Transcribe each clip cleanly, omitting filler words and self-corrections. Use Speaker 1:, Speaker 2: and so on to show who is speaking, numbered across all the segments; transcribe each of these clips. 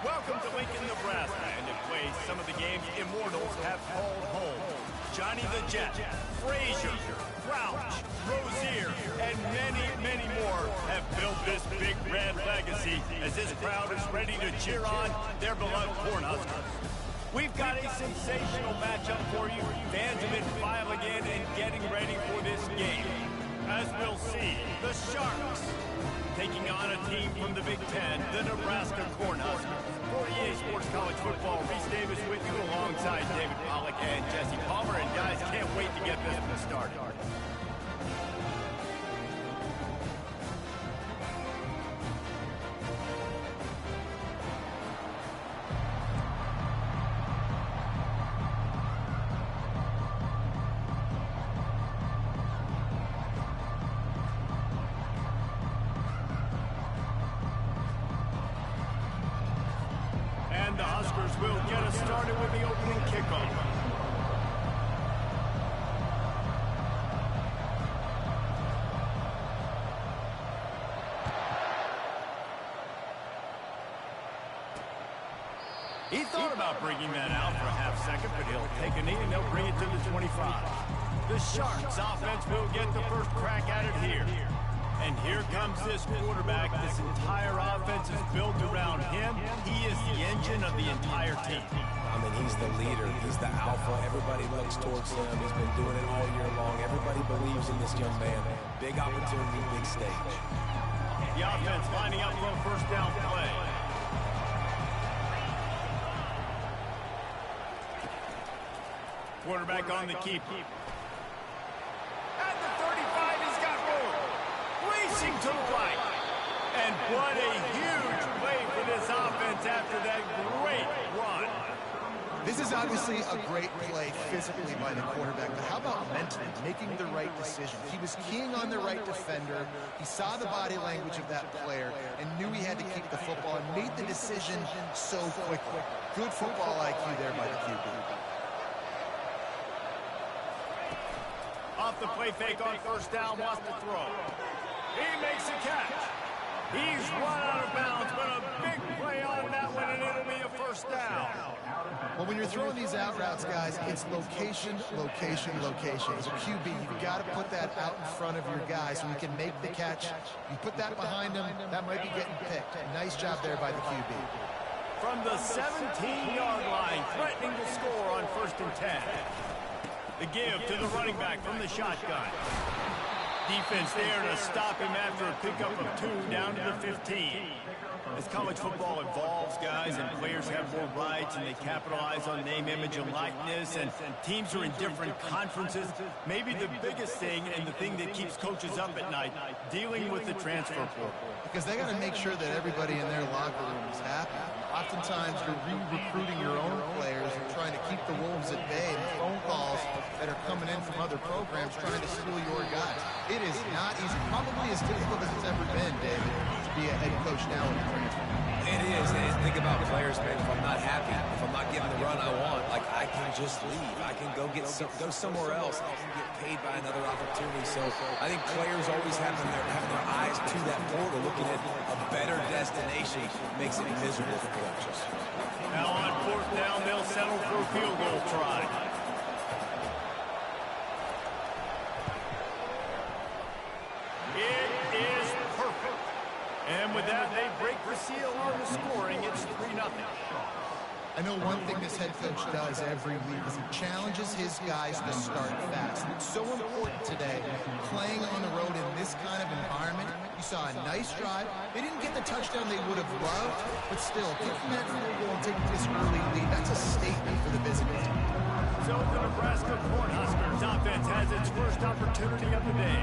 Speaker 1: Welcome to Lincoln, Nebraska, and to play some of the games immortals have called home. Johnny the Jet, Frazier, Crouch, Rozier, and many, many more have built this big red legacy as this crowd is ready to cheer on their beloved Cornhuskers. We've got a sensational matchup for you. Fans have been filing in and getting ready for this game. As we'll see, the Sharks taking on a team from the Big Ten, the Nebraska Cornhuskers. For EA Sports College Football, Reese Davis with you alongside David Pollack and Jesse Palmer. And guys, can't wait to get this one started. And the Huskers will get us started with the opening kickoff. He thought about bringing that out for a half second, but he'll take a knee and they'll bring it to the 25. The Sharks offense will get the first crack at it here. And here comes this quarterback. This entire offense is built around him. He is the engine of the entire team.
Speaker 2: I mean, he's the leader. He's the alpha. Everybody looks towards him. He's been doing it all year long. Everybody believes in this young man. Big opportunity, big stage.
Speaker 1: The offense lining up for a first down play. Quarterback on the keep. At the 35, he's got room. Racing to the right. And what a huge play for this offense after that great run.
Speaker 3: This is obviously a great play physically by the quarterback, but how about mentally making the right decision? He was keying on the right defender. He saw the body language of that player and knew he had to keep the football and made the decision so quickly. Good football IQ there by the QB.
Speaker 1: Off the play fake on first down, wants to throw. He makes a catch. He's run out of bounds, but a big play on that one, and it'll be a first down.
Speaker 3: Well, when you're throwing these out routes, guys, it's location, location, location. As a QB, you've got to put that out in front of your guy so he can make the catch. You put that behind him, that might be getting picked. Nice job there by the QB.
Speaker 1: From the 17-yard line, threatening to score on 1st and 10. The give to the running back from the shotgun. Defense there to stop him after a pickup of 2 down to the 15. As college football evolves, guys, and players have more rights and they capitalize on name, image, and likeness, and teams are in different conferences, maybe the biggest thing and the thing that keeps coaches up at night, dealing with the transfer portal.
Speaker 3: Because they got to make sure that everybody in their locker room is happy. Oftentimes, you're re-recruiting your own players and trying to keep the wolves at bay, and phone calls that are coming in from other programs trying to steal your guys. It is not easy. Probably as difficult as it's ever been, David, to be a head coach now in the transfer.
Speaker 2: It is, and think about players, man. If I'm not happy, if I'm not getting the run I want, like, I can just leave. I can go somewhere else. I can get paid by another opportunity. So I think players always having their eyes to that portal, looking at a better destination, makes it miserable for coaches.
Speaker 1: Now on 4th down, they'll settle for a field goal try. It is perfect. And with that, they break the seal on the scoring. It's 3-0.
Speaker 3: I know one thing this head coach does every week is he challenges his guys to start fast. And it's so important today, playing on the road in this kind of environment. You saw a nice drive. They didn't get the touchdown they would have loved, but still, kicking that field goal and taking this early lead, that's a statement for the visiting team.
Speaker 1: So the Nebraska Cornhuskers offense has its first opportunity of the day.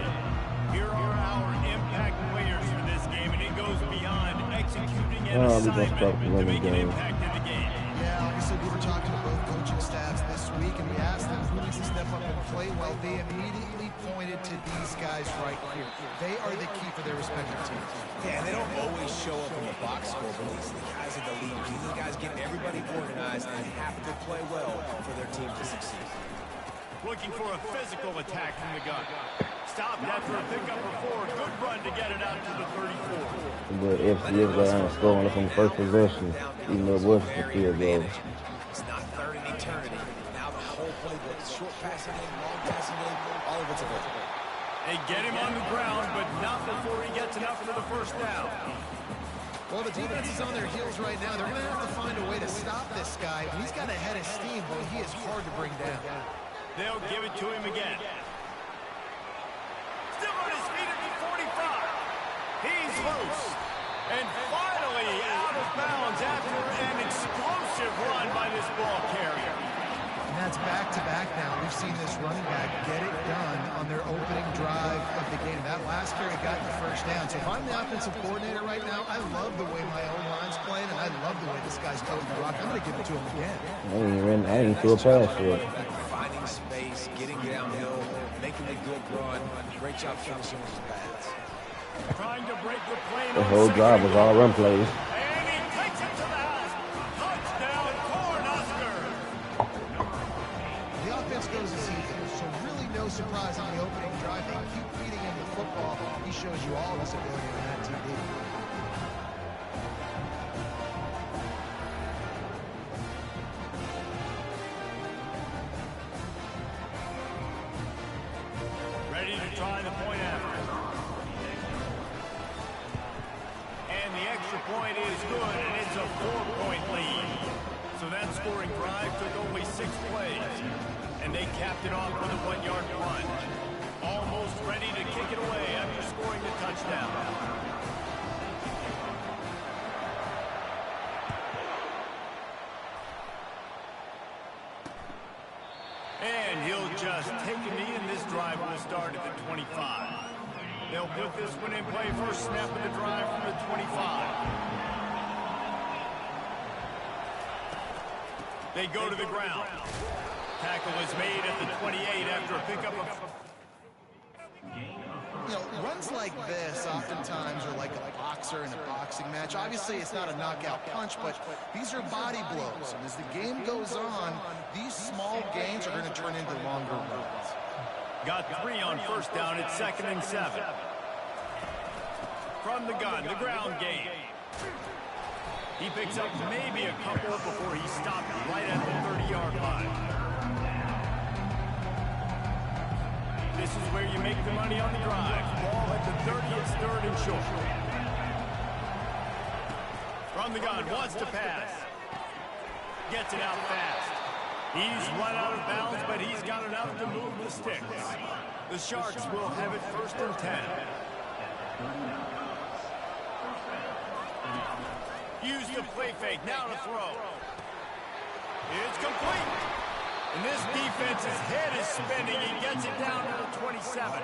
Speaker 1: Here are our impact players for this game, and it goes beyond executing an assignment to make an impact in the game.
Speaker 3: Yeah, obviously we were talking to both coaching staffs this week, and we asked them who needs to step up and play well. They immediately pointed to these guys right here. They are the key for their respective teams.
Speaker 2: Yeah, and they don't always show up in the box score, but these are the guys are the leaders. These are the guys getting everybody organized and have to play well for their team to succeed.
Speaker 1: Looking for a physical attack from the gun. stopped after a pickup of 4. Good run to get it out to the 34.
Speaker 4: But FCS got on scoring from the first possession, even though it was a field goal.
Speaker 2: It's not third in eternity. Now the whole playbook, short passing game, long passing game, all of it's available.
Speaker 1: They get him on the ground, but not before he gets enough for the first down.
Speaker 3: Well, the defense is on their heels right now. They're going to have to find a way to stop this guy. When he's got a head of steam, boy, he is hard to bring down.
Speaker 1: They'll give it to him again. Still on his feet at the 45. He's loose. And finally out of bounds after an explosive run by this ball carrier.
Speaker 3: And that's back-to-back now. We've seen this running back get it done on their opening drive of the game. That last carry got the first down. So if I'm the offensive coordinator right now, I love the way my own line's playing, and I love the way this guy's toting the rock. I'm going to give it to him again.
Speaker 4: I didn't throw a pass for it.
Speaker 2: Finding space, getting downhill, making a good run. Great job finishing his pass.
Speaker 1: Trying to break the plane.
Speaker 4: The whole drive was all run plays.
Speaker 1: And he takes it to the house. Touchdown, Cornhusker.
Speaker 3: The offense goes as he goes, so really no surprise on the opening drive. They keep feeding him the football. He shows you all his ability on that TV.
Speaker 1: Ready to try the point after. And the extra point is good, and it's a 4-point lead. So that scoring drive took only 6 plays. And they capped it off with a 1-yard plunge. Almost ready to kick it away after scoring the touchdown. And he'll just take a knee, and this drive will start at the 25. They'll put this one in play. First snap of the drive from the 25. They go to the ground. Tackle is made at the 28 after a pickup of...
Speaker 3: You know, runs like this oftentimes are like a boxer in a boxing match. Obviously, it's not a knockout punch, but these are body blows. And as the game goes on, these small gains are going to turn into longer runs.
Speaker 1: Got 3 on first down. It's 2nd and 7. From the gun, the ground game. He picks up maybe a couple before he stopped right at the 30-yard line. This is where you make the money on the drive. Ball at the 30, it's 3rd and short. From the gun, wants to pass. Gets it out fast. He's run out of bounds, but he's got enough to move the sticks. The Sharks will have it 1st and 10. Use the play fake, now to throw. It's complete. And this defense's head is spinning. He gets it down to the 27.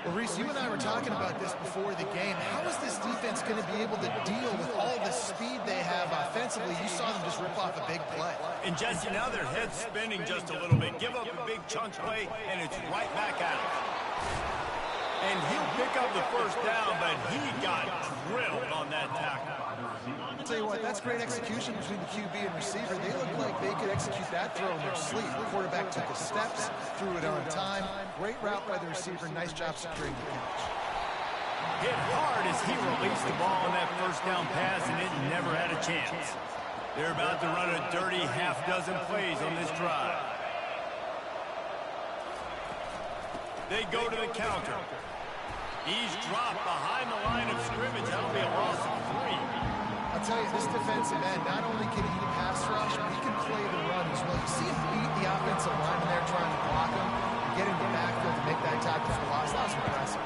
Speaker 3: Well, Reese, you and I were talking about this before the game. How is this defense going to be able to deal with all the speed they have offensively? You saw them just rip off a big play.
Speaker 1: And Jesse, now their head's spinning just a little bit. Give up a big chunk play, and it's right back out. And he'll pick up the first down, but he got drilled on that tackle.
Speaker 3: I'll tell you what, that's great execution between the QB and receiver. They look like they could execute that throw in their sleep. The quarterback took the steps, threw it on time. Great route by the receiver. Nice job securing the catch.
Speaker 1: Hit hard as he released the ball on that first down pass, and it never had a chance. They're about to run a dirty half-dozen plays on this drive. They go to the counter. He's dropped behind the line of scrimmage. That'll be a loss of 3.
Speaker 3: I'll tell you, this defensive end, not only can he pass rush, but he can play the run as well. You see him beat the offensive lineman there trying to block him, get him to backfield to make that tackle for loss. That was impressive.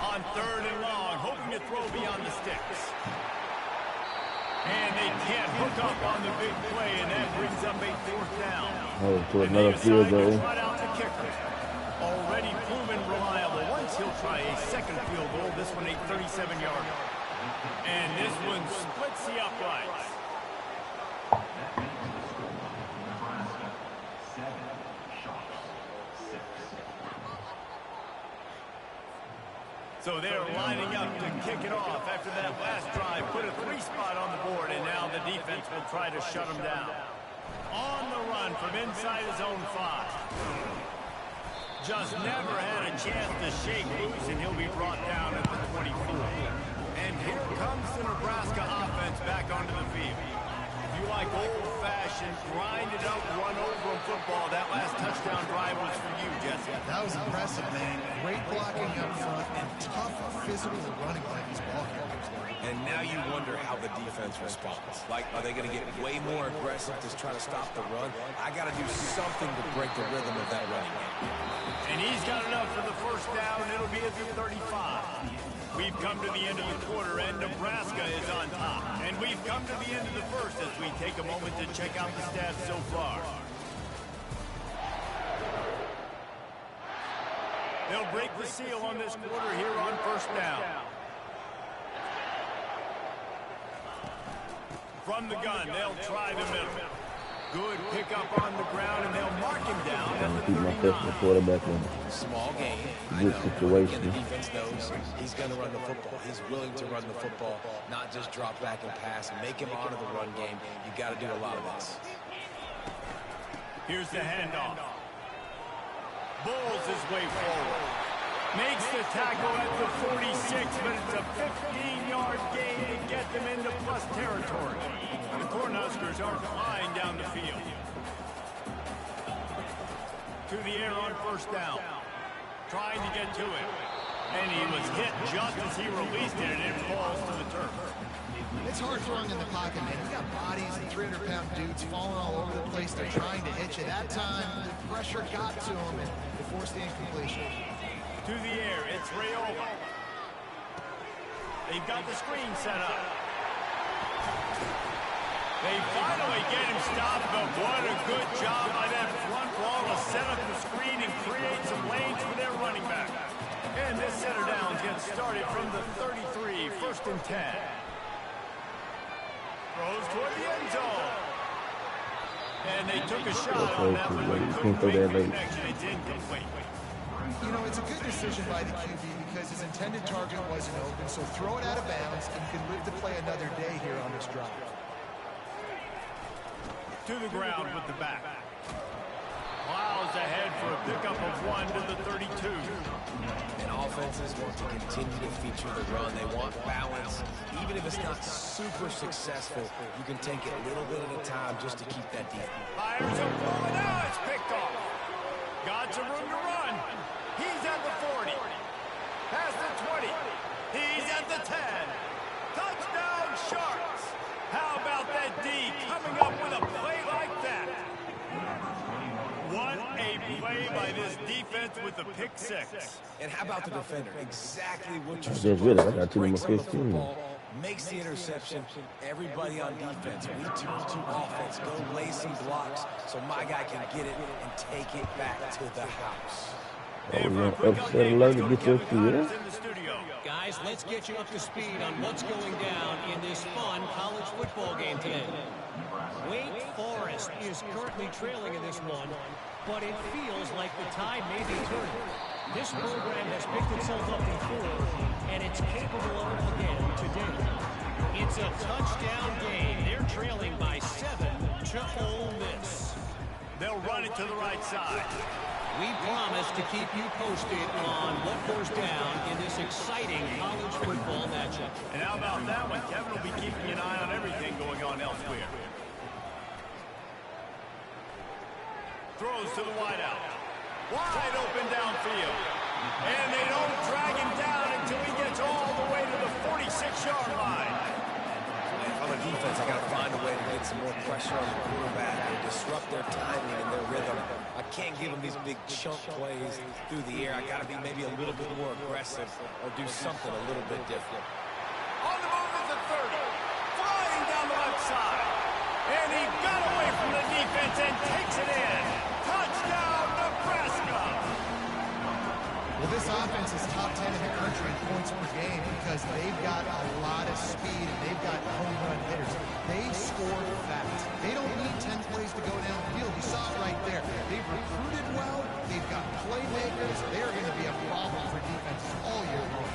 Speaker 1: On 3rd and long, hoping to throw beyond the sticks. And they can't hook up on the big play, and that brings up a 4th down.
Speaker 4: Oh, to another field goal.
Speaker 1: Already proven reliable. Once he'll try a 2nd field goal, this one a 37-yarder. And this one splits the uprights. So they're lining up to kick it off after that last drive. Put a 3 spot on the board, and now the defense will try to shut them down. On the run from inside his own 5. Just never had a chance to shake loose, and he'll be brought down at the 24. And here comes the Nebraska offense back onto the field. If you like old-fashioned, grind-it-up, run-over football, that last touchdown drive was for you, Jesse.
Speaker 3: That was impressive, man. Great blocking up front and tough physical running by these ball carriers.
Speaker 2: And now you wonder how the defense responds. Like, are they going to get way more aggressive to try to stop the run? I got to do something to break the rhythm of that running game.
Speaker 1: And he's got enough for the first down. It'll be at the 35. We've come to the end of the quarter, and Nebraska is on top. And we've come to the end of the first as we take a moment to check out the stats so far. They'll break the seal on this quarter here on first down. From the gun, they'll try the middle. Good pickup on the ground, and they'll mark him down at the 39.
Speaker 4: Keep my personal quarterback in
Speaker 2: Small game.
Speaker 4: good situation.
Speaker 2: The defense knows he's going to run the football. He's willing to run the football, not just drop back and pass and make him honor the run game. You got to do a lot of this.
Speaker 1: Here's the handoff. Bulls his way forward. Makes the tackle at the 46, but it's a 15-yard gain to get them into plus territory. The Cornhuskers are flying down the field. To the air on first down. Trying to get to it. And he was hit just as he released it, and it falls to the turf.
Speaker 3: It's hard throwing in the pocket, man. You got bodies and 300-pound dudes falling all over the place. They're trying to hit you. That time, the pressure got to him, and they forced the incompletion.
Speaker 1: To the air, it's Rayola. They've got the screen set up. They finally get him stopped, but what a good job by that front wall to set up the screen and create some lanes for their running back. And this set of downs gets started from the 33, first and 10. Throws toward the end zone. And they took a shot on that one, but couldn't make the connection. It's incomplete.
Speaker 3: You know, it's a good decision by the QB because his intended target wasn't open, so throw it out of bounds and you can live to play another day here on this drive.
Speaker 1: To the ground with the back. Plows ahead for a pickup of 1 to the 32.
Speaker 2: And offenses want to continue to feature the run. They want balance. Even if it's not super successful, you can take it a little bit at a time just to keep that deep.
Speaker 1: Fires a ball, and now it's picked off. Got some room to run. He's at the 40. Past the 20. He's at the 10. Touchdown, Sharks. How about that D coming up with a play like that? What a play by this defense with the pick six.
Speaker 2: And how about the defender? Exactly what you're
Speaker 4: Just
Speaker 2: supposed
Speaker 4: really, I
Speaker 2: to
Speaker 4: got two
Speaker 2: breaks
Speaker 4: number
Speaker 2: up the
Speaker 4: 15.
Speaker 2: football, makes the interception. Everybody on defense, we turn to offense. Go lay some blocks so my guy can get it and take it back to the house.
Speaker 4: Oh, we're going to upset alert to get your feet.
Speaker 5: Guys, let's get you up to speed on what's going down in this fun college football game today. Wake Forest is currently trailing in this one, but it feels like the tide may be turning. This program has picked itself up before, and it's capable of it again today. It's a touchdown game. They're trailing by 7 to Ole Miss.
Speaker 1: They'll run it to the right side.
Speaker 5: We promise to keep you posted on what goes down in this exciting college football matchup.
Speaker 1: And how about that one? Kevin will be keeping an eye on everything going on elsewhere. Throws to the wideout. Wide open downfield. And they don't drag him down until he gets all the way to the 46-yard line.
Speaker 2: On the defense, I got to find a way to get some more pressure on the quarterback and disrupt their timing and their rhythm. I can't give them these big chunk plays through the air. I got to be maybe a little bit more aggressive or do something a little bit different.
Speaker 1: On the move is the 30. Flying down the left side. And he got away from the defense and takes it in. Touchdown, Nebraska.
Speaker 3: Well, this offense is top 10 in the country in points per game because they've got a lot of speed and they've got home run hitters. They score fast. They don't need 10 plays to go downfield. You saw it right there. They've recruited well. They've got playmakers. They're going to be a problem for defenses all year long.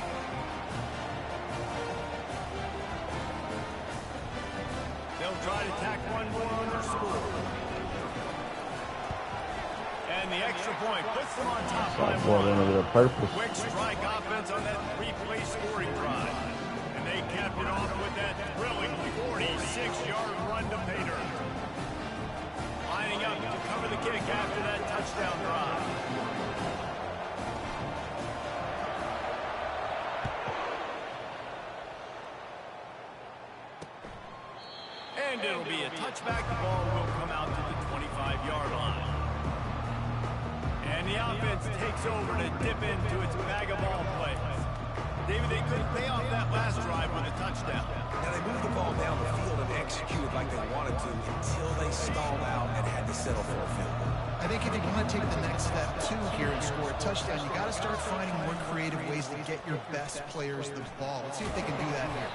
Speaker 3: They'll
Speaker 1: try to tack one more on their score. And the extra point puts them on top by
Speaker 4: That ball in with a purpose.
Speaker 1: Quick strike offense on that three-play scoring drive. And they capped it off with that thrilling 46-yard run to pay dirt. Lining up to cover the kick after that touchdown drive. And it'll be a touchback. The ball will come out to the 25-yard line. And the offense takes over to dip into its bag of ball plays. David, they couldn't pay off that last drive with a touchdown.
Speaker 2: Now, they moved the ball down the field and executed like they wanted to until they stalled out and had to settle for a field goal.
Speaker 3: I think if you want to take the next step, too, here and score a touchdown, you got to start finding more creative ways to get your best players the ball. Let's see if they can do that here.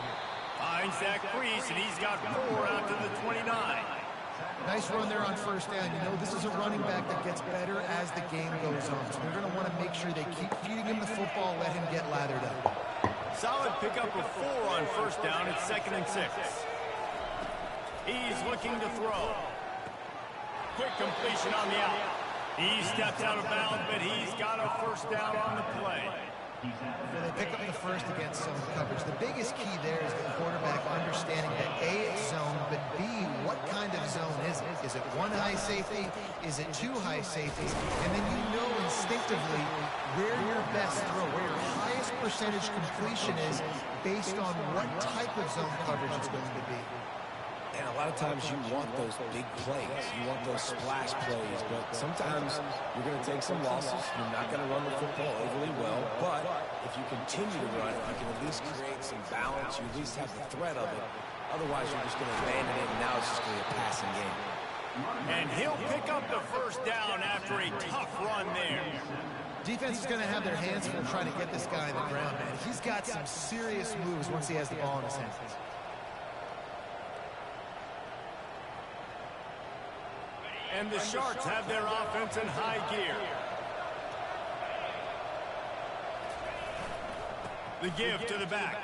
Speaker 1: Finds that crease, and he's got 4 out to the 29.
Speaker 3: Nice run there on first down. You know, this is a running back that gets better as the game goes on. So they're going to want to make sure they keep feeding him the football, let him get lathered up.
Speaker 1: Solid pickup of 4 on first down. It's 2nd and 6. He's looking to throw. Quick completion on the out. He steps out of bounds, but he's got a first down on the play.
Speaker 3: So they pick up the first against zone coverage. The biggest key there is the quarterback understanding that A, it's zone, but B, what kind of zone is it? Is it 1 high safety? Is it 2 high safeties? And then you know instinctively where your best throw, where your highest percentage completion is based on what type of zone coverage it's going to be.
Speaker 2: And a lot of times you want those big plays. You want those splash plays. But sometimes you're going to take some losses. You're not going to run the football overly well. But if you continue to run it, you can at least create some balance. You at least have the threat of it. Otherwise, you're just going to abandon it, and now it's just going to be a passing game.
Speaker 1: And he'll pick up the first down after a tough run there.
Speaker 3: Defense is going to have their hands full trying to get this guy on the ground, man. He's got some serious moves once he has the ball in his hands.
Speaker 1: And the Sharks have their offense in high gear. The give to the back.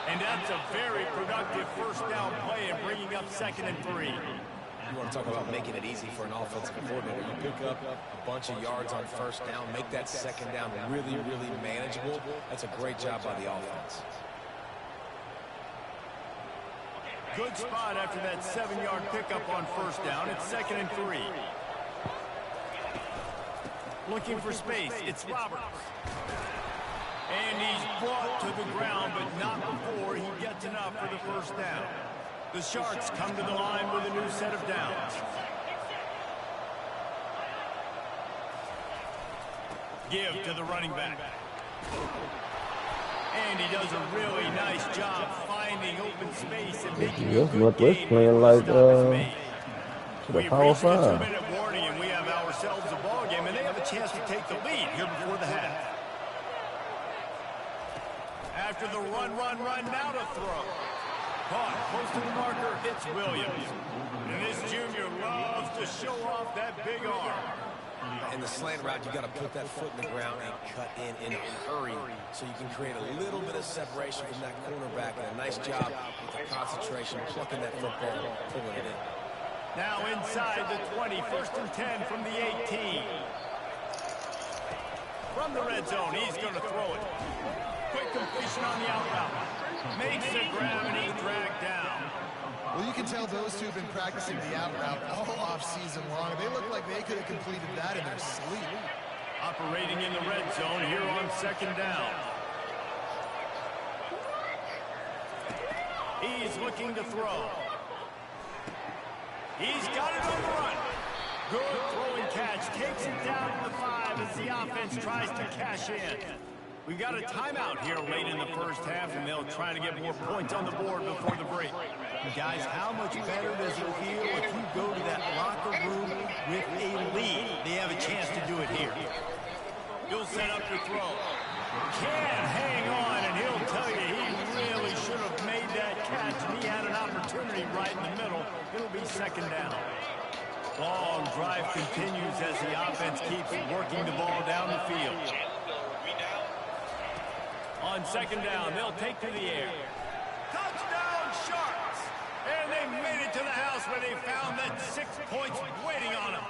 Speaker 1: And that's a very productive first down play and bringing up 2nd and 3.
Speaker 2: You want to talk about making it easy for an offensive coordinator. You pick up a bunch of yards on first down, make that second down really, really manageable. That's a great job by the offense.
Speaker 1: Good spot after that 7-yard pickup on first down. It's 2nd and 3. Looking for space. It's Roberts. And he's brought to the ground, but not before he gets enough for the first down. The Sharks come to the line with a new set of downs. Give to the running back. And he does a really nice job finding open space and making a good
Speaker 4: Northwest
Speaker 1: game
Speaker 4: playing like
Speaker 1: to the
Speaker 4: the Power 5.
Speaker 1: We've reached the 2-minute warning, and we have ourselves a ball game, and they have a chance to take the lead here before the half. After the run, now to throw. Caught close to the marker, it's Williams. And this junior loves to show off that big arm.
Speaker 2: In the slant route, you got to put that foot in the ground and cut in a hurry so you can create a little bit of separation from that cornerback, and a nice job with the concentration, plucking that football, pulling it in.
Speaker 1: Now inside the 20, 1st and 10 from the 18. From the red zone, he's going to throw it. Quick completion on the out route. Makes the grab and he's dragged down.
Speaker 3: Well, you can tell those two have been practicing the out route all off-season long. They look like they could have completed that in their sleep.
Speaker 1: Operating in the red zone here on 2nd down. He's looking to throw. He's got it on the run. Good throwing catch. Takes it down to the 5 as the offense tries to cash in. We've got a timeout here late in the first half, and they'll try to get more points on the board before the break. Guys, how much better does it feel if you go to that locker room with a lead? They have a chance to do it here. He'll set up the throw. Can't hang on, and he'll tell you he really should have made that catch, and he had an opportunity right in the middle. It'll be 2nd down. Long drive continues as the offense keeps working the ball down the field. On 2nd down, they'll take to the air. Touchdown, Sharks! And they made it to the house where they found that 6 points waiting on them.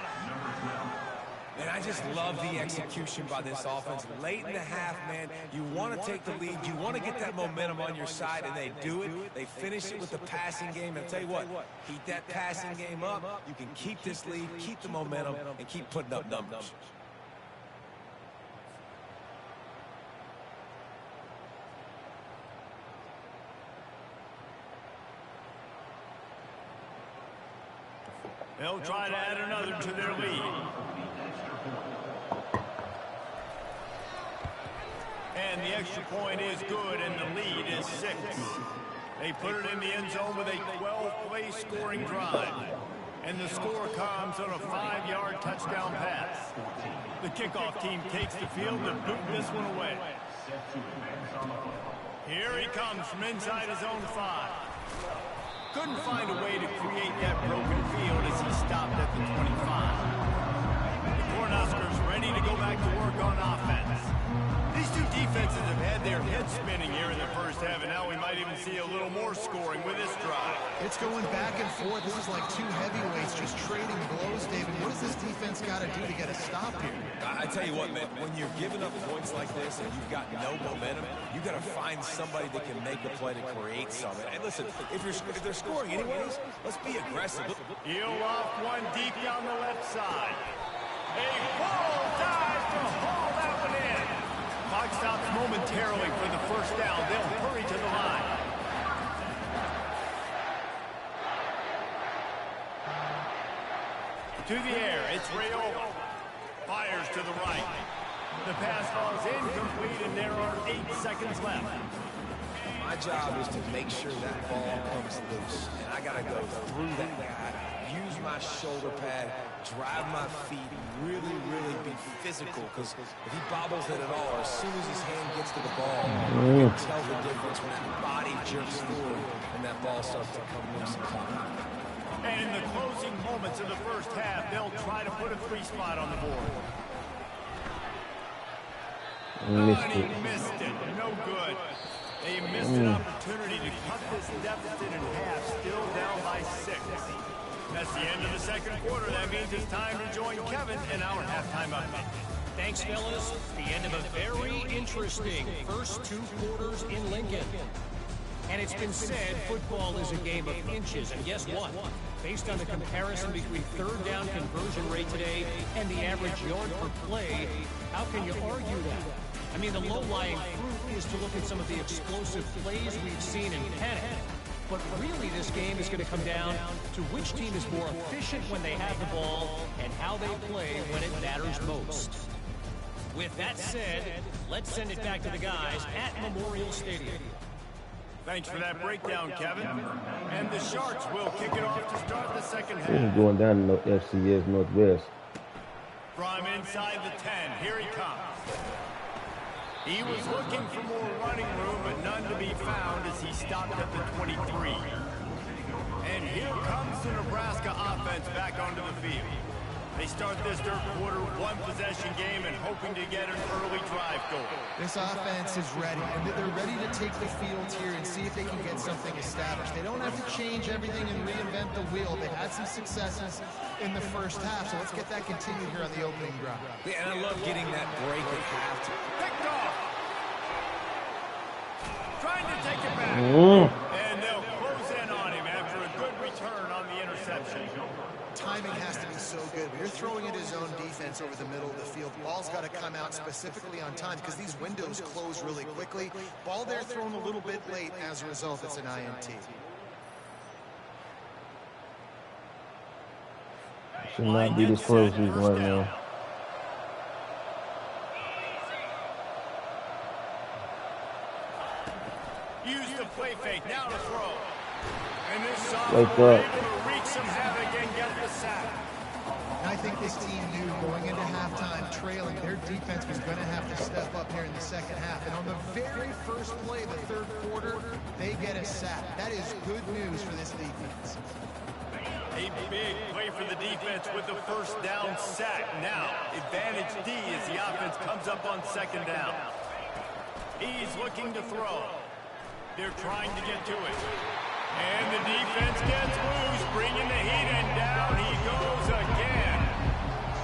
Speaker 2: just love the execution by this offense. Late in the half, man, you want to take the lead. You want to get that momentum on your side, and they do it. They finish it with the passing game. And I'll tell you what, keep that passing game up. You can keep this lead, keep the momentum, and keep putting up numbers.
Speaker 1: They'll try to add another to their lead. And the extra point is good, and the lead is 6. They put it in the end zone with a 12-play scoring drive. And the score comes on a 5-yard touchdown pass. The kickoff team takes the field to boot this one away. Here he comes from inside his own 5. Couldn't find a way to create that broken field as he stopped at the 25. The Cornhuskers ready to go back to work on offense. These two defenses have had their heads spinning here in the first half, and now we might even see a little more scoring with this drive.
Speaker 3: It's going back and forth. This is like two heavyweights just trading blows, David. What does this defense got to do to get a stop here?
Speaker 2: I tell you what, man, when you're giving up points like this and you've got no momentum, you got to find somebody that can make a play to create something. And listen, if they're scoring anyways, let's be aggressive.
Speaker 1: Heel off one deep down the left side. A full dive to haul that one in. Clock stops momentarily for the first down. They'll hurry to the line. To the air, it's Rayola. Fires to the right. The pass falls incomplete, and there are 8 seconds left.
Speaker 2: My job is to make sure that ball comes loose. And I got to go through that guy, use my shoulder pad, drive my feet, really, really be physical. Because if he bobbles it at all, as soon as his hand gets to the ball, you can tell the difference when that body jerks forward and that ball starts to come loose and come out.
Speaker 1: And in the closing moments of the first half, they'll try to put a 3 spot on the board. He missed it. No good. They missed an opportunity to cut this deficit in half, still down by 6. That's the end of the second quarter. That means it's time to join Kevin in our halftime update.
Speaker 5: Thanks, fellas. The end of a very interesting first 2 quarters in Lincoln. And it's been said football is a game of inches. And guess what? Based on the comparison between third down conversion rate today and the average yard per play, how can you argue that? I mean, the low-lying fruit is to look at some of the explosive plays we've seen in panic. But really, this game is going to come down to which team is more efficient when they have the ball and how they play when it matters most. With that said, let's send it back to the guys at Memorial Stadium.
Speaker 1: Thanks for that breakdown, Kevin. And the Sharks will kick it off to start the second half.
Speaker 4: Going down to FCS Northwest.
Speaker 1: From inside the 10, here he comes. He was looking for more running room, but none to be found as he stopped at the 23. And here comes the Nebraska offense back onto the field. They start this third quarter 1-possession game and hoping to get an early drive going.
Speaker 3: This offense is ready, and they're ready to take the field here and see if they can get something established. They don't have to change everything and reinvent the wheel. They had some successes in the first half, so let's get that continued here on the opening drive.
Speaker 2: Yeah, and I love getting that break at halftime.
Speaker 1: Picked off. Trying to take it back. And they'll close in on him after a good return on the interception.
Speaker 3: Timing has to be so good. You're throwing at his own defense over the middle of the field. Ball's got to come out specifically on time because these windows close really quickly. Ball there thrown a little bit late. As a result, it's an INT.
Speaker 4: Should not be this close right now.
Speaker 1: Use the play fake. Now to throw. And this sophomore
Speaker 4: Wake up.
Speaker 1: able to wreak some havoc and get the sack.
Speaker 3: I think this team knew going into halftime trailing, their defense was going to have to step up here in the second half. And on the very first play of the third quarter, they get a sack. That is good news for this defense.
Speaker 1: A big play for the defense with the first down sack. Now, advantage D as the offense comes up on second down. He's looking to throw. They're trying to get to it. And the defense gets loose, bringing the heat, and down he goes again.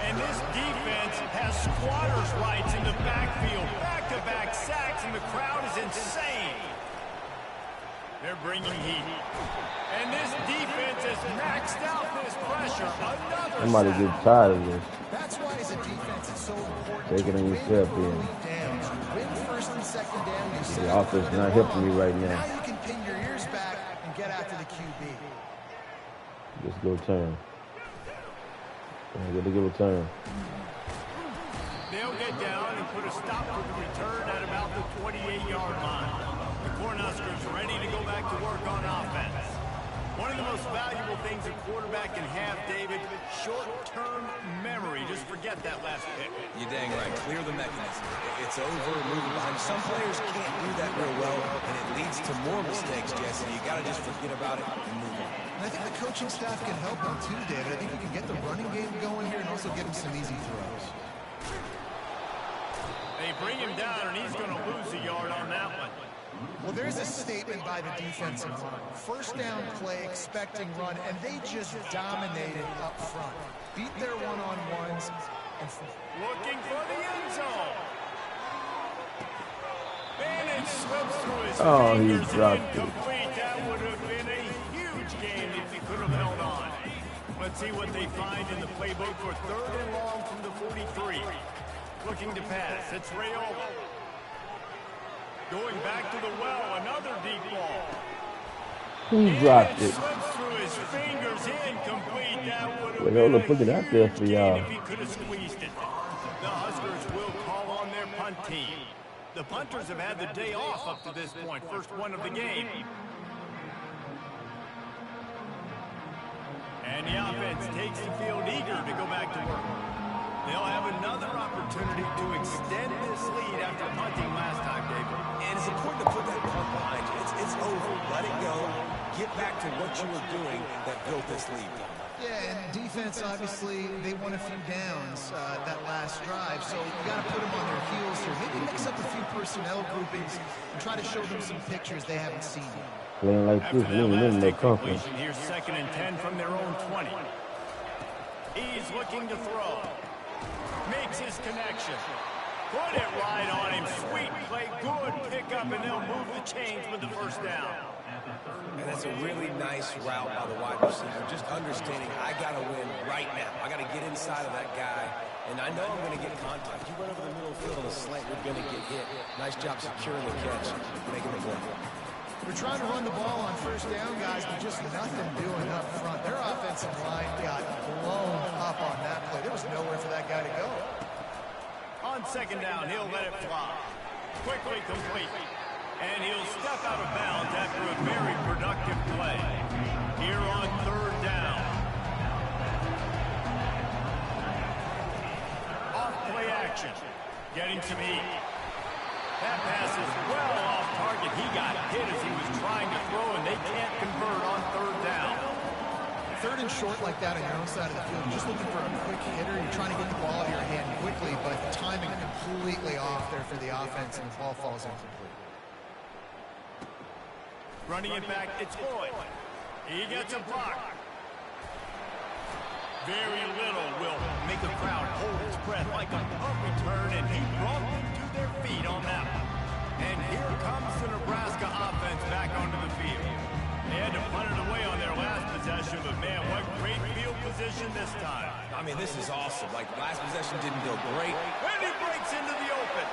Speaker 1: And this defense has squatters' rights in the backfield. Back-to-back sacks, and the crowd is insane. They're bringing heat. And this defense has maxed out this pressure. Another
Speaker 4: Somebody
Speaker 1: sack.
Speaker 4: get tired of this.
Speaker 3: That's why as a defense it's so important
Speaker 4: Take it
Speaker 3: to
Speaker 4: on
Speaker 3: win
Speaker 4: yourself,
Speaker 3: early
Speaker 4: yeah.
Speaker 3: downs. Win first and second down. You set
Speaker 4: The
Speaker 3: up
Speaker 4: offense
Speaker 3: the
Speaker 4: not
Speaker 3: run.
Speaker 4: helping me right
Speaker 3: Now
Speaker 4: now.
Speaker 3: you can pin your ears back and get after the QB.
Speaker 4: Just go turn. Got to give a turn.
Speaker 1: They'll get down and put a stop to the return at about the 28-yard line. The Cornhuskers ready to go back to work on offense. One of the most valuable things a quarterback can have, David, short-term memory. Just forget that last pick.
Speaker 2: You're dang right. Clear the mechanism. It's over, moving behind. Some players can't do that real well, and it leads to more mistakes, Jesse. You got to just forget about it and move on.
Speaker 3: And I think the coaching staff can help him too, David. I think he can get the running game going here and also give him some easy throws.
Speaker 1: They bring him down, and he's going to lose a yard on that one.
Speaker 3: Well, there's a statement by the defensive line. First down play, expecting run, and they just dominated up front. Beat their one-on-ones.
Speaker 1: Looking for the end zone. And it slips through his
Speaker 4: Oh, he
Speaker 1: fingers and
Speaker 4: dropped it.
Speaker 1: incomplete. That would have been a huge game if he could have held on. Let's see what they find in the playbook for 3rd and long from the 43. Looking to pass. It's Rayola. Going back to the well. Another deep ball.
Speaker 4: Who dropped
Speaker 1: It
Speaker 4: it?
Speaker 1: slips through his fingers. Incomplete. That would have
Speaker 4: Wait,
Speaker 1: been
Speaker 4: hold
Speaker 1: a
Speaker 4: up, put it out there for
Speaker 1: huge
Speaker 4: y'all.
Speaker 1: game if he could have squeezed it. The Huskers will call on their punt team. The punters have had the day off up to this point. First one of the game. And the offense takes the field eager to go back to work. They'll have another opportunity to extend this lead after punting last time, David.
Speaker 2: And it's important to put that punt behind you. It's over. Let it go. Get back to what you were doing that built this lead.
Speaker 3: Yeah, and defense, obviously, they won a few downs that last drive, so you got to put them on their heels here. Maybe mix up a few personnel groupings and try to show them some pictures they haven't seen yet.
Speaker 4: Playing like
Speaker 1: After
Speaker 4: this,
Speaker 1: that
Speaker 4: we ain't
Speaker 1: last
Speaker 4: no confidence.
Speaker 1: incompletion, here's 2nd and 10 from their own 20. He's looking to throw. Makes his connection. Put it right on him. Sweet play. Good pickup, and they'll move the chains with the first down.
Speaker 2: And that's a really nice route by the wide receiver. Just understanding I got to win right now. I got to get inside of that guy, and I know I'm going to get contact. You run over the middle field on a slant, you're going to get hit. Nice job securing the catch, making the play.
Speaker 3: We're trying to run the ball on first down, guys, but just nothing doing up front. Their offensive line got blown up on that play. There was nowhere for that guy to go.
Speaker 1: On 2nd down, he'll let it fly. Quickly complete. And he'll step out of bounds after a very productive play. Here on 3rd down. Off play action. Getting some heat. That pass is well off target. He got hit as he was trying to throw, and they can't convert on 3rd down.
Speaker 3: 3rd and short like that on your own side of the field, you're just looking for a quick hitter. You're trying to get the ball out of your hand quickly, but the timing completely off there for the offense, and the ball falls incomplete.
Speaker 1: Running it back, it's Boyd. He gets a block. Very little will make a crowd hold its breath like a punt return, and he brought them to their feet on that one. And here comes the Nebraska offense back onto the field. They had to punt it away on their last possession, but man, what great field position this time.
Speaker 2: I mean, this is awesome. Like, last possession didn't go great.
Speaker 1: And he breaks into the open.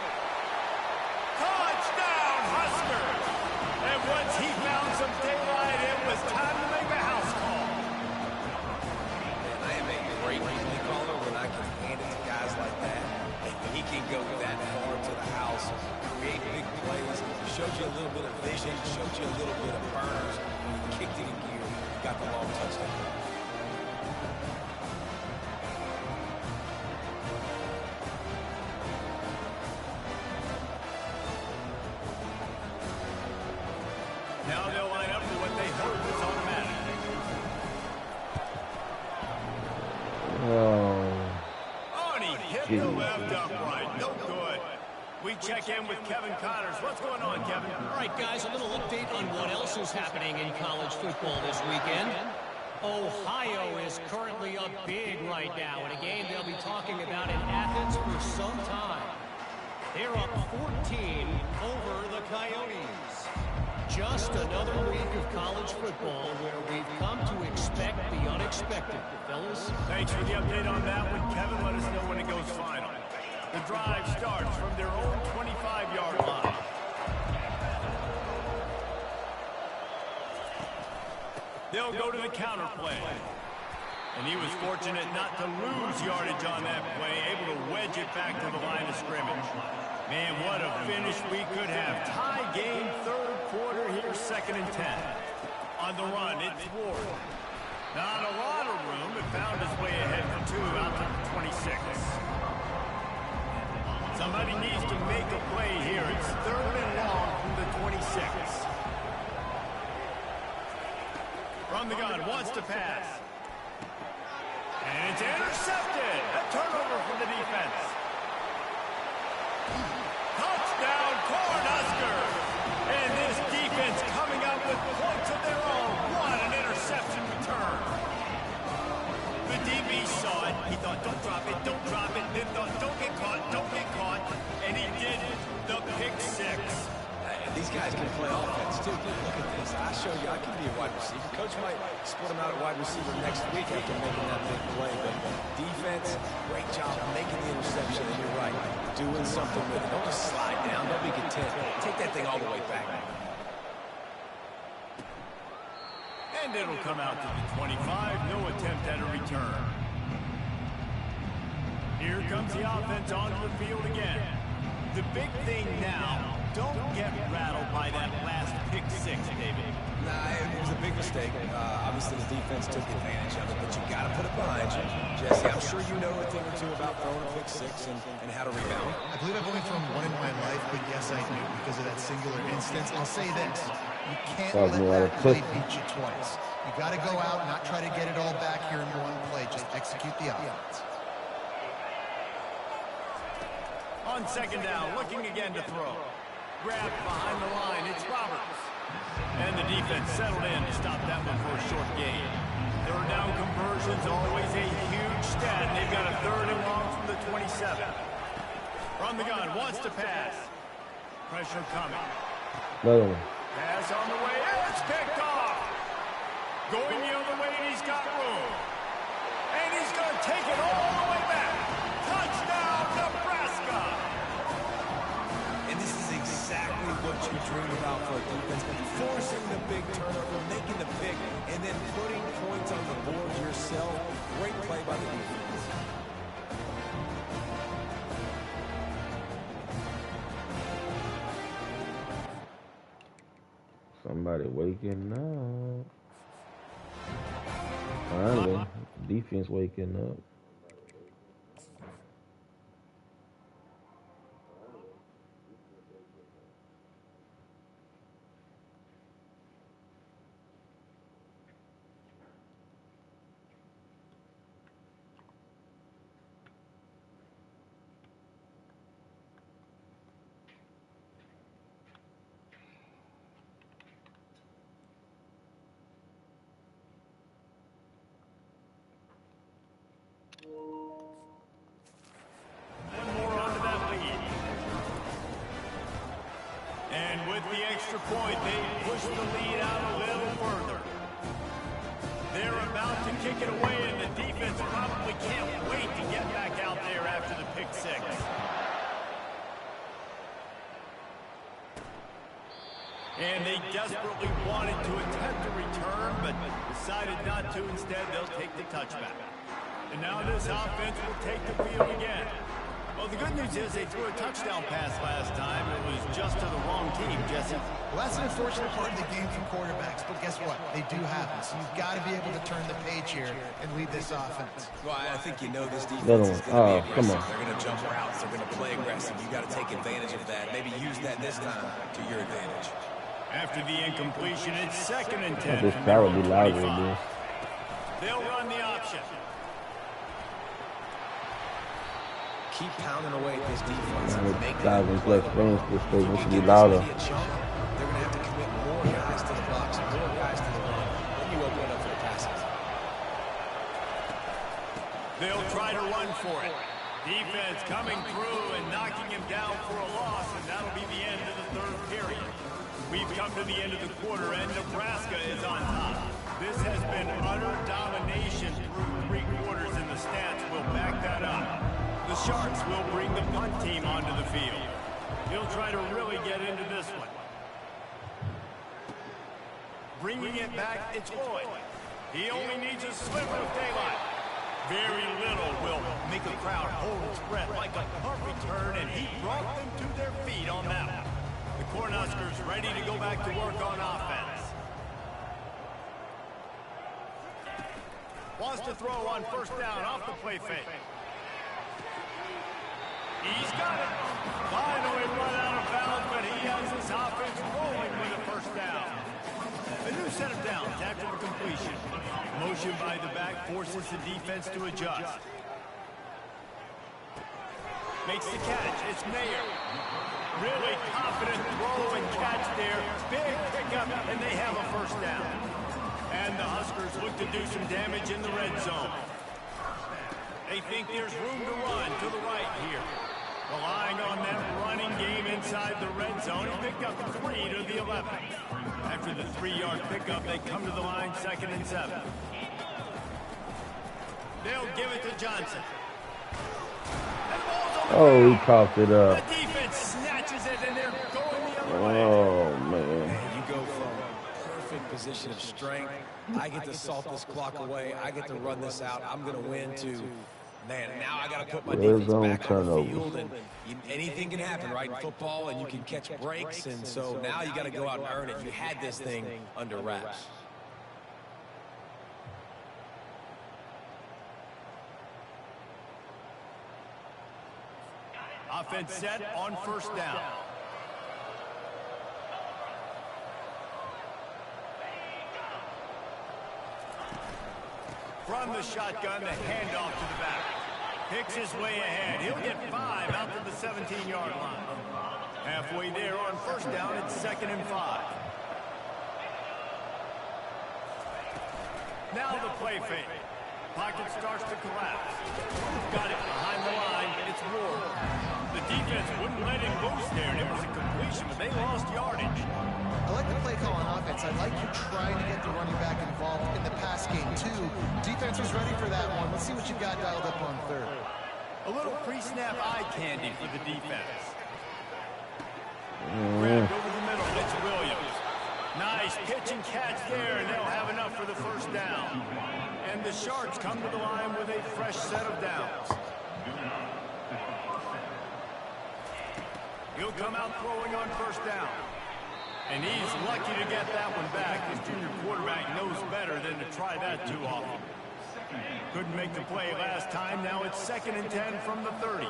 Speaker 1: Touchdown, Huskers! And once he found some daylight, it was time to make a house call.
Speaker 2: Man, I am a great play caller when I can hand it to guys like that. And he can go that far to the house, create big plays, showed you a little bit of vision, showed you a little bit of burners, kicked it in gear, got the long touchdown.
Speaker 1: Now they'll line up for what they heard was automatic. Oh, and he hit the left upright. No good. We check in with Kevin Connors. What's going on, Kevin?
Speaker 5: All right, guys, a little update on what else is happening in college football this weekend. Ohio is currently up big right now in a game they'll be talking about in Athens for some time. They're up 14 over the Coyotes. Just another week of college football where we've come to expect the unexpected. Fellas?
Speaker 1: Thanks for the update on that one, Kevin. Let us know when it goes final. The drive starts from their own 25-yard line. They'll go to the counter play. And he was fortunate not to lose yardage on that play, able to wedge it back to the line of scrimmage. Man, what a finish we could have. Tie game, third quarter here, 2nd and 10. On the run, it's Ward. Not a lot of room, but found his way ahead for 2 out to the 26. Somebody needs to make a play here. It's 3rd and long from the 26. From the gun, wants to pass. And it's intercepted. A turnover from the defense. Touchdown, Cornhuskers. And this defense coming up with points of their own. What an interception return. The DB saw it. He thought, don't drop it, don't drop it. Then thought, don't get caught, don't get caught. And he did it. The pick 6.
Speaker 2: These guys can play offense, too. Look at this. I show you I can be a wide receiver. Coach might split him out at wide receiver next week after making that big play. But defense, great job making the interception. And you're right, doing something with it. Don't just slide down. Don't be content. Take that thing all the way back.
Speaker 1: And it'll come out to the 25. No attempt at a return. Here comes the offense onto the field again. The big thing now, don't get rattled by that last pick 6, David.
Speaker 2: Nah, it was a big mistake. Obviously, the defense took advantage of it, but you got to put it behind you. Jesse, I'm sure you know a thing or two about throwing a pick 6 and how to rebound.
Speaker 3: I believe I've only thrown one in my life, but yes, I do because of that singular instance. I'll say this. You can't let that play beat you twice. You got to go out and not try to get it all back here in one play. Just execute the offense.
Speaker 1: On 2nd down, looking again to throw. Grab behind the line, it's Roberts. And the defense settled in to stop that one for a short gain. 3rd down conversions, always a huge stat. They've got a 3rd and long from the 27. From the gun, wants to pass. Pressure coming. Pass on the way, it's picked off. Going the other way, and he's got room. And he's going to take it all the way back. Touchdown, Nebraska.
Speaker 2: And this is exactly what you dream about for a defense. Forcing the big turnover, making the pick, and then putting points on the board yourself. Great play by the defense.
Speaker 4: Somebody waking up. Finally, defense waking up.
Speaker 1: Point, they push the lead out a little further. They're about to kick it away, and the defense probably can't wait to get back out there after the pick 6. And they desperately wanted to attempt a return, but decided not to. Instead, they'll take the touchback. And now this offense will take the field again. Well, the good news is they threw a touchdown pass last time. It was just to the wrong team, Jesse.
Speaker 3: Well, that's an unfortunate part of the game for quarterbacks, but guess what? They do happen. So you've got to be able to turn the page here and lead this offense.
Speaker 2: Well, I think you know this defense is going to be aggressive. They're going to jump routes. They're going to play aggressive. You've got to take advantage of that. Maybe use that this time to your advantage.
Speaker 1: After the incompletion, it's 2nd and 10.
Speaker 4: This crowd will be louder than this.
Speaker 1: They'll run the option.
Speaker 2: Keep pounding away at this defense.
Speaker 4: Guys in flex fans, this statement should be louder.
Speaker 2: They're going to have to commit more guys to the box, more guys to the run. Then you open it up for the passes.
Speaker 1: They'll try to run for it. Defense coming through and knocking him down for a loss, and that'll be the end of the third period. We've come to the end of the quarter, and Nebraska is on top. This has been utter domination through 3 quarters, and the stats will back that up. The Sharks will bring the punt team onto the field. He'll try to really get into this one. Bringing it back, it's Lloyd. He only needs a sliver of daylight. Very little will make a crowd hold its breath like a punt return, and he brought them to their feet on that one. The Cornhuskers ready to go back to work on offense. Wants to throw on first down off the play fake. He's got it. Finally run out of bounds, but he has his offense rolling with a first down. A new set of downs after the completion. Motion by the back forces the defense to adjust. Makes the catch. It's Mayer. Really confident throw and catch there. Big pickup, and they have a first down. And the Huskers look to do some damage in the red zone. They think there's room to run to the right here. Relying on that running game inside the red zone. He picked up 3 to the 11. After the 3-yard pickup, they come to the line 2nd and 7. They'll give it to Johnson.
Speaker 4: Oh, he coughed it up.
Speaker 1: The defense snatches it, and they're going the other way.
Speaker 4: Oh, man.
Speaker 2: You go from perfect position of strength. I get to salt this clock away. I get to run this out. I'm going to win to, man, now I got to put my defense back on the field. And anything can happen, right, in football, and you can catch breaks. And so now you got to go out and earn it. You had this thing under wraps.
Speaker 1: Offense set on first down. From the shotgun, the handoff to the back. Picks his way ahead. He'll get 5 out to the 17-yard line. Halfway there on first down, it's 2nd and 5. Now the play fake. Pocket starts to collapse. Got it behind the line. It's Ward. The defense wouldn't let him loose there, and it was a completion, but they lost yardage.
Speaker 3: I like the play call on offense. I like you trying to get the running back involved in the pass game, too. Defense was ready for that one. Let's see what you got dialed up on 3rd.
Speaker 1: A little pre-snap eye candy for the defense. Grabbed over the middle. It's Williams. Nice pitch and catch there, and they'll have enough for the first down. And the Sharks come to the line with a fresh set of downs. He'll come out throwing on first down. And he's lucky to get that one back. His junior quarterback knows better than to try that too often. Couldn't make the play last time. Now it's 2nd and 10 from the 30.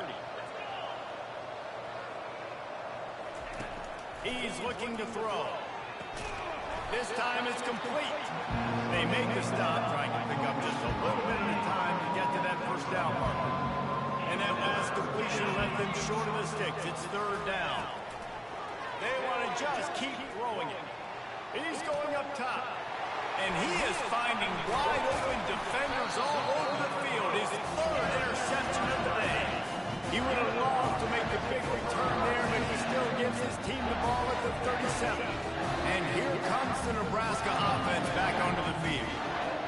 Speaker 1: He's looking to throw. This time it's complete. They make the stop, trying to pick up just a little bit at a time to get to that first down marker. And that last completion left them short of the sticks. It's 3rd down. They want to just keep throwing it. He's going up top. And he is finding wide open defenders all over the field. His 3rd interception of the day. He would have loved to make the big return there, but he still gives his team the ball at the 37. And here comes the Nebraska offense back onto the field.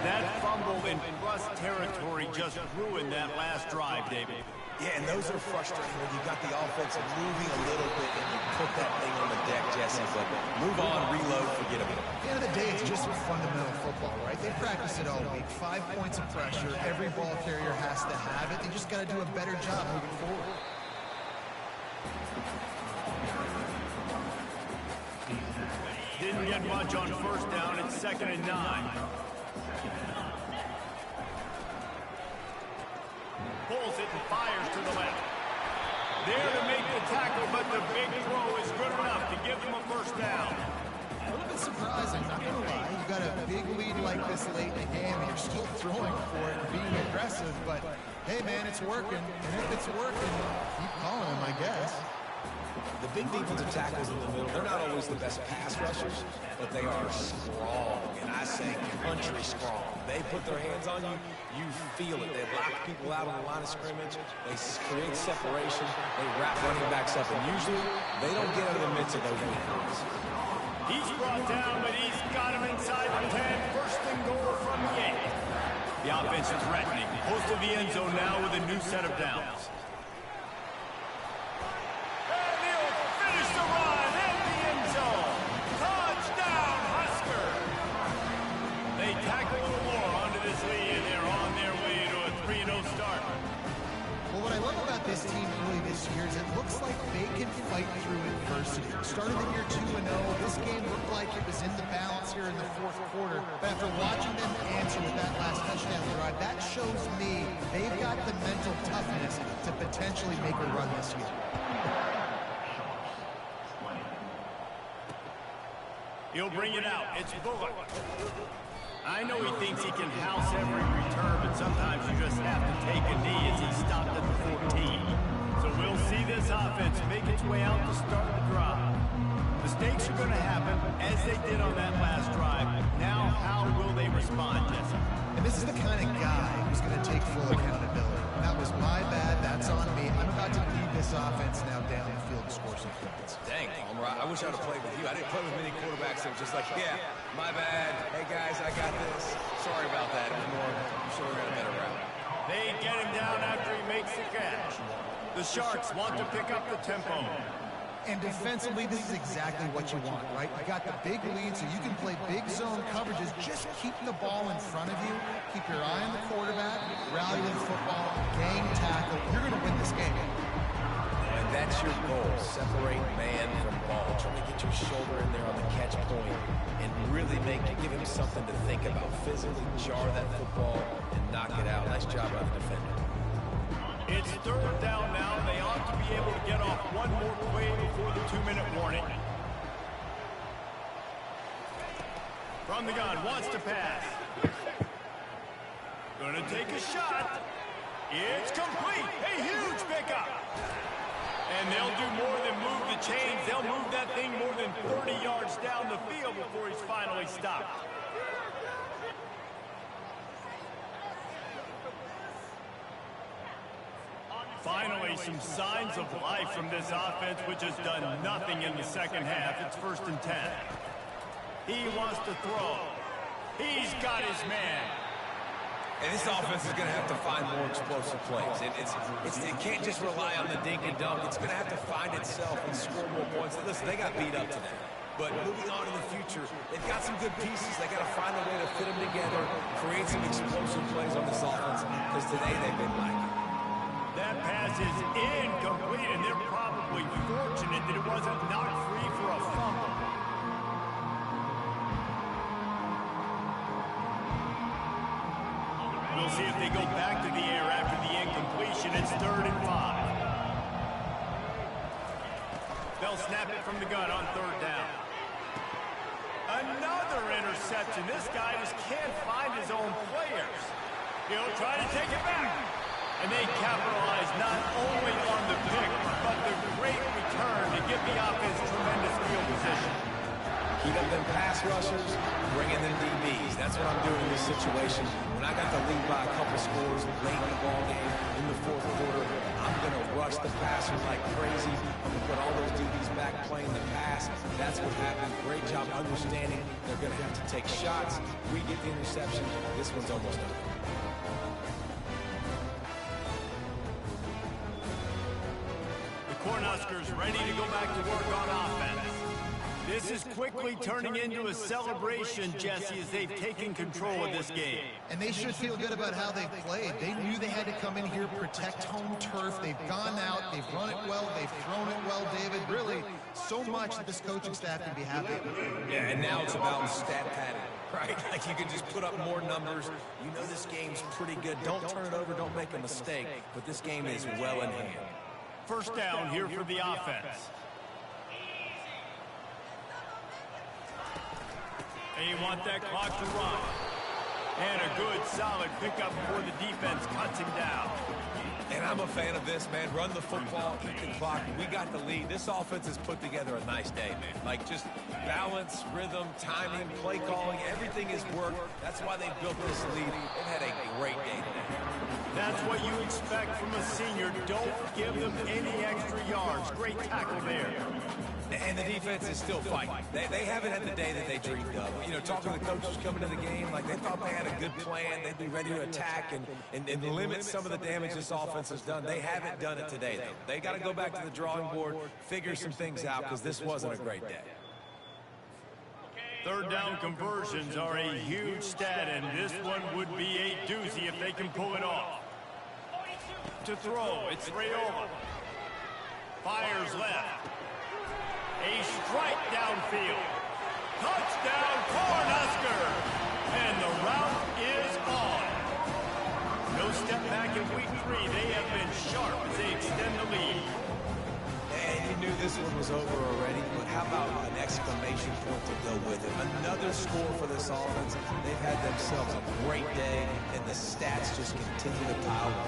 Speaker 1: That fumble in plus territory just ruined that last drive, David.
Speaker 2: Yeah, and those are frustrating when you got the offense moving a little bit and you put that thing on the deck, Jesse. But move on, reload, forget about it.
Speaker 3: At the end of the day, it's just fundamental football, right? They practice it all week. 5 points of pressure. Every ball carrier has to have it. They just got to do a better job moving forward.
Speaker 1: Didn't get much on first down. It's 2nd and 9. Pulls it and fires to the left. There to make the tackle, but the big throw is good enough to give them a first down.
Speaker 3: A little bit surprising, not going to lie. You got a big lead like this late in the game, and you're still throwing for it and being aggressive. But, hey, man, it's working. And if it's working, keep calling him, I guess.
Speaker 2: The big defensive tackles in the middle, they're not always the best pass rushers, but they are strong, and I say country strong. They they put their hands on you, you feel it. They lock people out on the line of scrimmage. They create separation. They wrap running backs up. And usually, they don't get out of the midst of those weaknesses.
Speaker 1: He's brought down, but he's got him inside the 10. First and goal from the 8. The offense is threatening. Close to the end zone now with a new set of downs. And he'll finish the run in the end zone. Touchdown, Husker! They tack a little more onto this lead, and they're on their way to a 3-0 start.
Speaker 3: Well, what I love about this team early this year is it looks like they can fight through adversity. Started the year 2-0. This game looked like it was in the balance here in the fourth quarter. But after watching them answer with that last touchdown drive, that shows me they've got the mental toughness to potentially make a run this year.
Speaker 1: He'll bring it out. It's Bullock. I know he thinks he can house every return, but sometimes you just have to take a knee as he stopped at the 14. So we'll see this offense make its way out to start the drive. Mistakes are going to happen, as they did on that last drive. Now, how will they respond, Jesse?
Speaker 3: And this is the kind of guy who's going to take full accountability. That was my bad. That's on me. I'm about to lead this offense now down the field and score some points.
Speaker 2: Dang, Palmer, I wish I would have played with you. I didn't play with many quarterbacks that were just like, yeah, my bad. Hey, guys, I got this. Sorry about that. It was more, I'm sure we got a better route.
Speaker 1: They get him down after he makes the catch. The Sharks want to pick up the tempo.
Speaker 3: And defensively, this is exactly what you want, right? You got the big lead, so you can play big zone coverages. Just keep the ball in front of you. Keep your eye on the quarterback. Rally to the football. Gang tackle. You're going to win this game.
Speaker 2: And that's your goal. Separate man from ball. Try to get your shoulder in there on the catch point and really give him something to think about. Physically jar that football and knock it out. Nice job by the defender.
Speaker 1: It's third down now. They ought to be able to get off one more play before the 2-minute warning. From the gun, wants to pass. Gonna take a shot. It's complete. A huge pickup. And they'll do more than move the chains. They'll move that thing more than 30 yards down the field before he's finally stopped. Finally, some signs of life from this offense, which has done nothing in the second half. It's 1st and 10. He wants to throw. He's got his man.
Speaker 2: And this offense is going to have to find more explosive plays. It can't just rely on the dink and dunk. It's going to have to find itself and score more points. Listen, they got beat up today. But moving on in the future, they've got some good pieces. They got to find a way to fit them together, create some explosive plays on this offense, because today they've been lacking.
Speaker 1: That pass is incomplete, and they're probably fortunate that it wasn't knocked free for a fumble. We'll see if they go back to the air after the incompletion. It's 3rd and 5. They'll snap it from the gun on 3rd down. Another interception. This guy just can't find his own players. He'll try to take it back. And they capitalize not only on the pick, but the great return to give the offense tremendous field position.
Speaker 2: Keep up them pass rushers, bring in them DBs. That's what I'm doing in this situation. When I got the lead by a couple scores late in the ball game, in the 4th quarter, I'm going to rush the passers like crazy. I'm going to put all those DBs back playing the pass. That's what happened. Great job understanding they're going to have to take shots. We get the interception. This one's almost done.
Speaker 1: Cornhuskers ready to go back to work on offense. This is quickly turning into a celebration, Jesse, as they've taken control of this game.
Speaker 3: And they should feel good about how they've played. They knew they had to come in here, protect home turf. They've gone out, they've run it well, they've thrown it well, David. Really, so much that this coaching staff can be happy with.
Speaker 2: Yeah, and now it's about stat padding, right? Like you can just put up more numbers. You know this game's pretty good. Don't turn it over, don't make a mistake. But this game is well in hand.
Speaker 1: 1st down here for the offense. They want that clock to run. And a good, solid pickup before the defense cuts him down.
Speaker 2: And I'm a fan of this, man. Run the football, eat the clock. We got the lead. This offense has put together a nice day, man. Like, just balance, rhythm, timing, play calling, everything has worked. That's why they built this lead. They've had a great day today.
Speaker 1: That's what you expect from a senior. Don't give them any extra yards. Great tackle there.
Speaker 2: And the defense is still fighting. They haven't had the day that they dreamed of. You know, talking to the coaches coming to the game, like they thought they had a good plan. They'd be ready to attack and limit some of the damage this offense has done. They haven't done it today, though. They got to go back to the drawing board, figure some things out, because this wasn't a great day.
Speaker 1: Third down conversions are a huge stat, and this one would be a doozy if they can pull it off. To throw, it's Rayola. Fires left. A strike downfield. Touchdown, Cornhusker! And the route is on. No step back in week 3. They have been sharp as they extend the lead.
Speaker 2: And you knew this one was over already, but how about an exclamation point to go with it? Another score for this offense. They've had themselves a great day, and the stats just continue to pile up.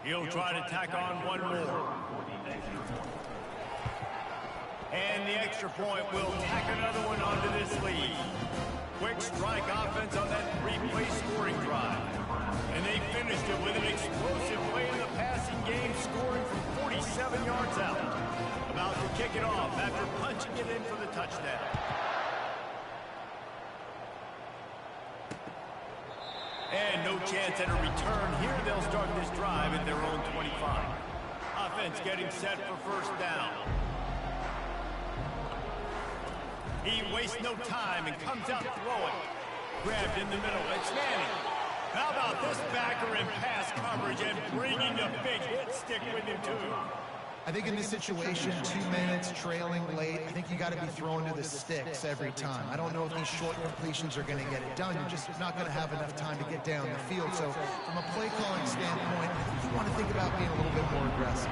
Speaker 1: He'll try to tack on one more. And the extra point will tack another one onto this lead. Quick strike offense on that 3-play scoring drive. And they finished it with an explosive play in the passing game, scoring from 47 yards out. About to kick it off after punching it in for the touchdown. And no chance at a return. Here they'll start this drive at their own 25. Offense getting set for first down. He wastes no time and comes out throwing. Grabbed in the middle. It's Manning. How about this backer in pass coverage and bringing the big hit stick with him too.
Speaker 3: I think in this situation, 2 minutes, trailing late, I think you got to be thrown to the sticks every time. I don't know if these short completions are going to get it done. You're just not going to have enough time to get down the field. So from a play calling standpoint, you want to think about being a little bit more aggressive.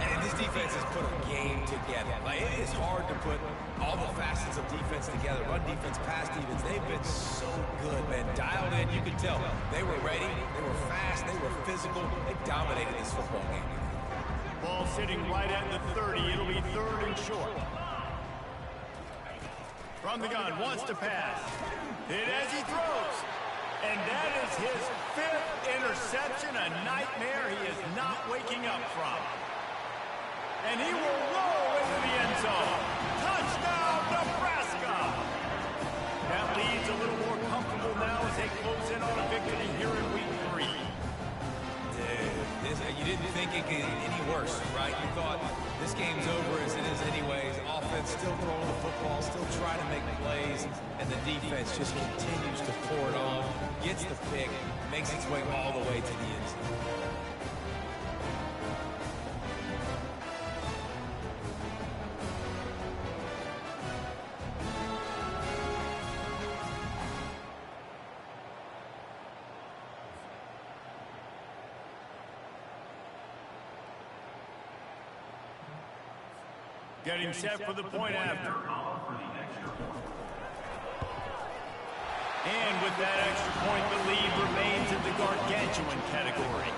Speaker 2: And this defense has put a game together. Like, it is hard to put all the facets of defense together. Run defense, pass defense. They've been so good, man. Dialed in, you could tell. They were ready. They were fast. They were physical. They dominated this football game.
Speaker 1: Ball sitting right at the 30. It'll be third and short. From the gun, wants to pass. Hit as he throws. And that is his 5th interception, a nightmare he is not waking up from. And he will roll into the end zone. Touchdown, Nebraska! That leads a little more comfortable now as they close in on a victory here in week 3.
Speaker 2: You didn't think it could get any worse, right? You thought this game's over as it is anyways. Offense still throwing the football, still trying to make plays, and the defense just continues to pour it on, gets the pick, makes its way all the way to the end zone.
Speaker 1: Getting set for the point after. And with that extra point, the lead remains in the gargantuan category.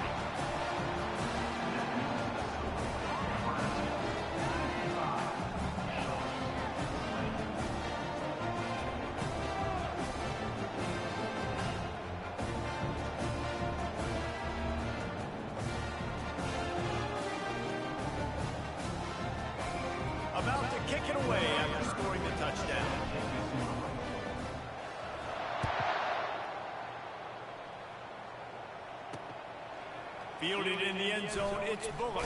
Speaker 1: About to kick it away after scoring the touchdown. Fielded in the end zone, it's Bullock.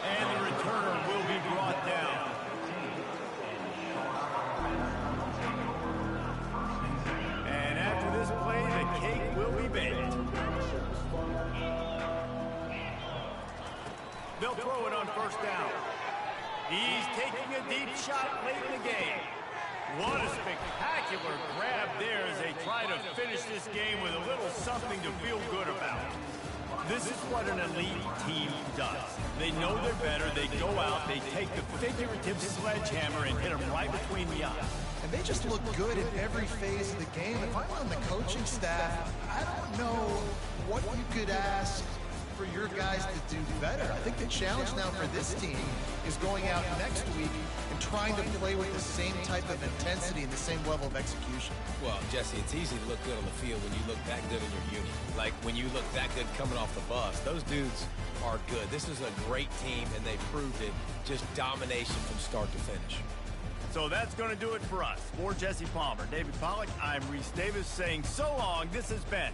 Speaker 1: And the return will be brought down. And after this play, the cake will be baked. They'll throw it on first down. He's taking a deep shot late in the game. What a finish this game with a little something to feel good about. This is what an elite team does. They know they're better. They go out, they take the figurative sledgehammer and hit them right between the eyes.
Speaker 3: And they just look good in every phase of the game. If I'm on the coaching staff, I don't know what you could ask for your guys to do better. I think the challenge now for this team is going out next week and trying to play with the same type of intensity and the same level of execution.
Speaker 2: Well, Jesse, it's easy to look good on the field when you look that good in your unit. Like when you look that good coming off the bus. Those dudes are good. This is a great team, and they proved it. Just domination from start to finish.
Speaker 1: So that's going to do it for us. For Jesse Palmer, David Pollack, I'm Reese Davis saying so long. This has been